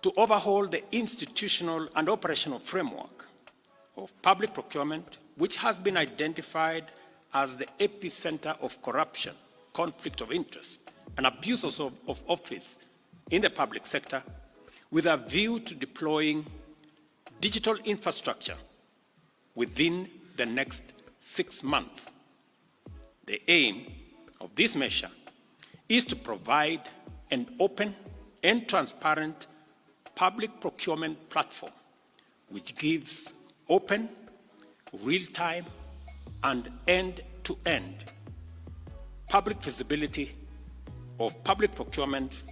to overhaul the institutional and operational framework of public procurement, which has been identified as the epicenter of corruption, conflict of interest, and abuses of office in the public sector, with a view to deploying digital infrastructure within the next 6 months. The aim of this measure is to provide an open and transparent public procurement platform which gives open, real-time, and end-to-end public visibility of public procurement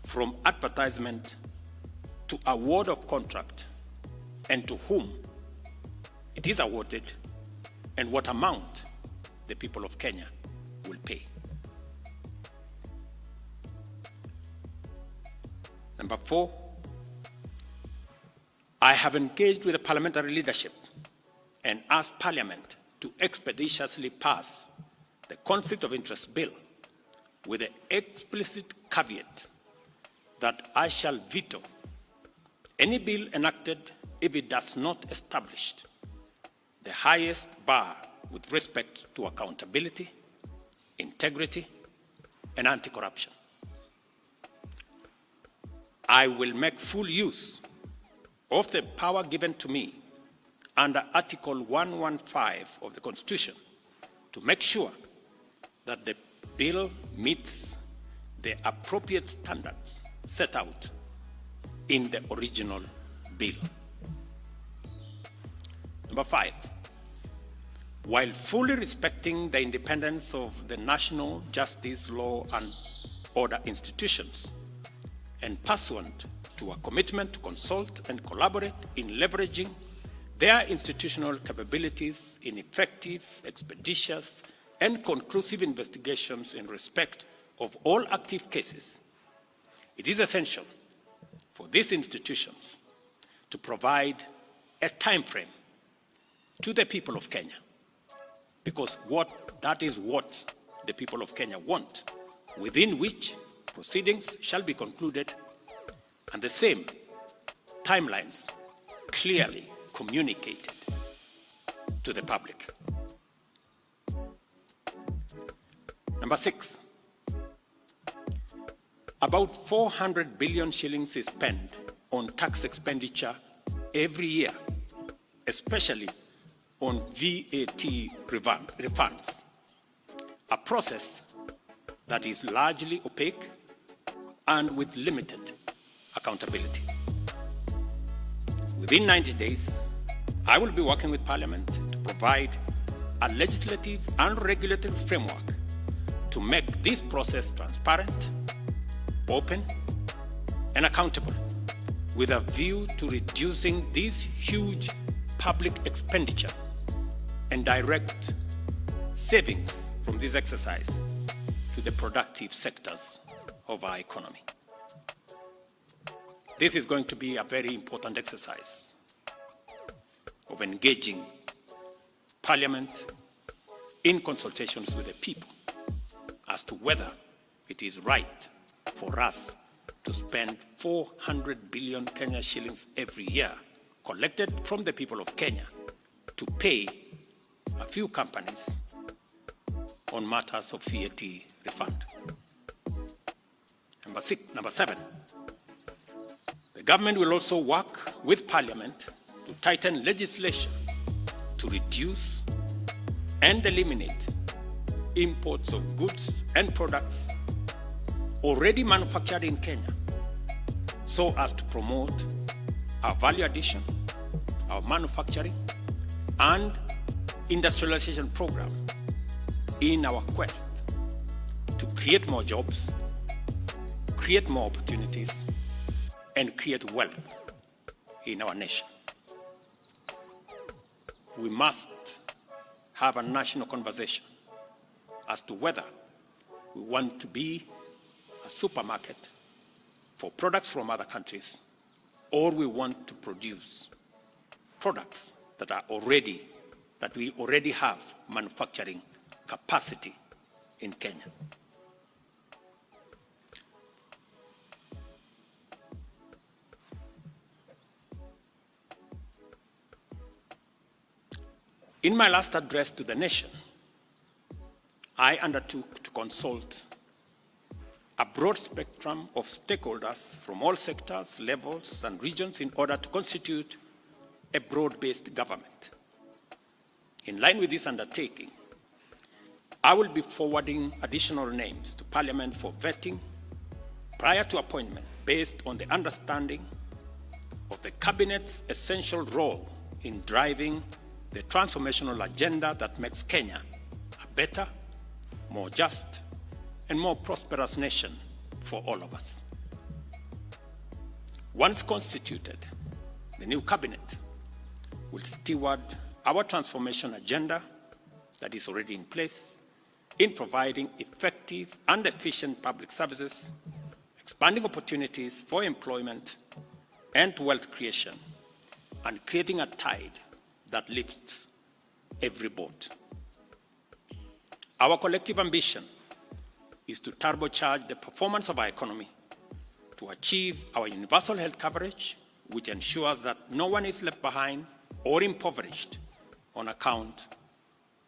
from advertisement to award of contract, and to whom it is awarded and what amount the people of Kenya will pay. Number 4, I have engaged with the parliamentary leadership and asked Parliament to expeditiously pass the Conflict of Interest Bill with the explicit caveat that I shall veto any bill enacted if it does not establish the highest bar with respect to accountability, integrity, and anti-corruption. I will make full use of the power given to me under Article 115 of the Constitution to make sure that the bill meets the appropriate standards set out in the original bill. Number 5, while fully respecting the independence of the national justice, law, and order institutions, and pursuant to a commitment to consult and collaborate in leveraging their institutional capabilities in effective, expeditious, and conclusive investigations in respect of all active cases, it is essential for these institutions to provide a time frame to the people of Kenya, because that is what the people of Kenya want, within which proceedings shall be concluded, and the same timelines clearly communicated to the public. Number 6, about 400 billion shillings is spent on tax expenditure every year, especially on VAT refunds, a process that is largely opaque and with limited accountability. Within 90 days, I will be working with Parliament to provide a legislative and regulatory framework to make this process transparent, open, and accountable, with a view to reducing this huge public expenditure and direct savings from this exercise to the productive sectors of our economy. This is going to be a very important exercise of engaging Parliament in consultations with the people as to whether it is right for us to spend 400 billion Kenya shillings every year collected from the people of Kenya to pay a few companies on matters of VAT refund. Number 7, the government will also work with Parliament to tighten legislation to reduce and eliminate imports of goods and products already manufactured in Kenya, so as to promote our value addition, our manufacturing, and industrialization program in our quest to create more jobs, create more opportunities, and create wealth in our nation. We must have a national conversation as to whether we want to be a supermarket for products from other countries, or we want to produce products that we already have manufacturing capacity in Kenya. In my last address to the nation, I undertook to consult a broad spectrum of stakeholders from all sectors, levels, and regions in order to constitute a broad-based government. In line with this undertaking, I will be forwarding additional names to Parliament for vetting prior to appointment based on the understanding of the Cabinet's essential role in driving the transformational agenda that makes Kenya a better, more just, and more prosperous nation for all of us. Once constituted, the new cabinet will steward our transformation agenda that is already in place in providing effective and efficient public services, expanding opportunities for employment and wealth creation, and creating a tide that lifts every boat. Our collective ambition is to turbocharge the performance of our economy, to achieve our universal health coverage, which ensures that no one is left behind or impoverished on account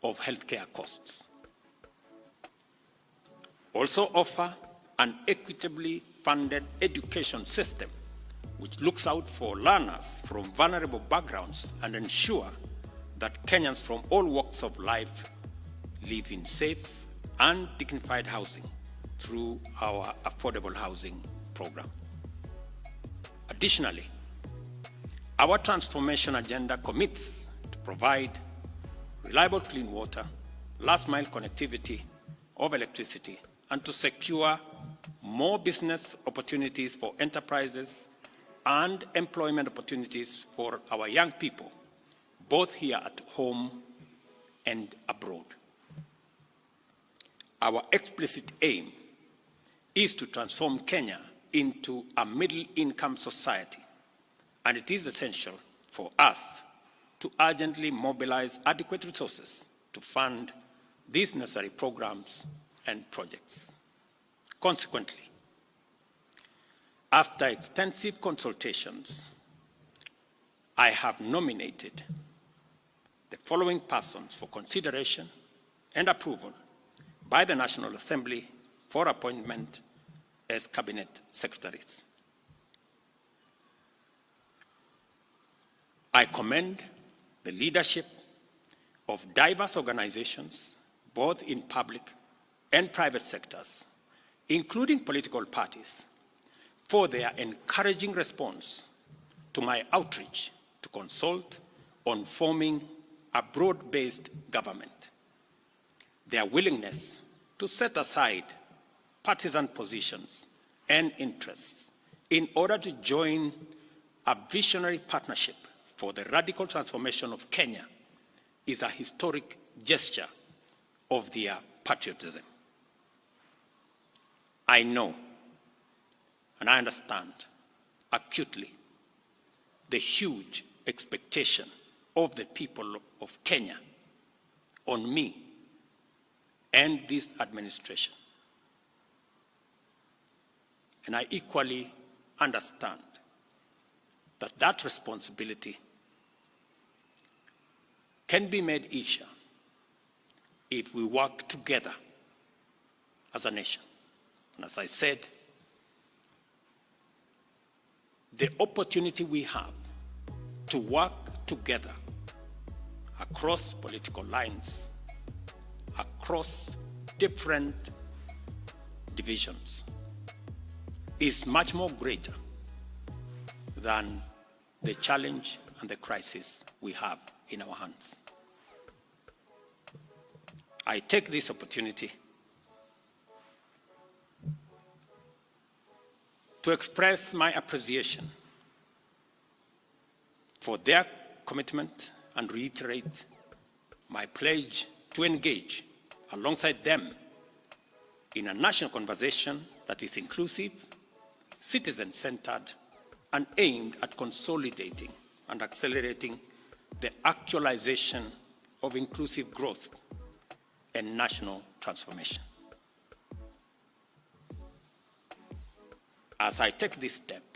of healthcare costs. Also offer an equitably funded education system which looks out for learners from vulnerable backgrounds and ensure that Kenyans from all walks of life live in safe and dignified housing through our affordable housing program. Additionally, our transformation agenda commits to provide reliable clean water, last-mile connectivity of electricity, and to secure more business opportunities for enterprises and employment opportunities for our young people, both here at home and abroad. Our explicit aim is to transform Kenya into a middle-income society, and it is essential for us to urgently mobilize adequate resources to fund these necessary programs and projects. Consequently, after extensive consultations, I have nominated the following persons for consideration and approval by the National Assembly for appointment as cabinet secretaries. I commend the leadership of diverse organizations, both in public and private sectors, including political parties, for their encouraging response to my outreach to consult on forming a broad-based government. Their willingness to set aside partisan positions and interests in order to join a visionary partnership for the radical transformation of Kenya is a historic gesture of their patriotism. I know and I understand acutely the huge expectation of the people of Kenya on me and this administration. And I equally understand that that responsibility can be made easier if we work together as a nation. And as I said, the opportunity we have to work together across political lines, across different divisions, is much more greater than the challenge and the crisis we have in our hands. I take this opportunity to express my appreciation for their commitment and reiterate my pledge to engage alongside them in a national conversation that is inclusive, citizen-centered, and aimed at consolidating and accelerating the actualization of inclusive growth and national transformation. As I take this step,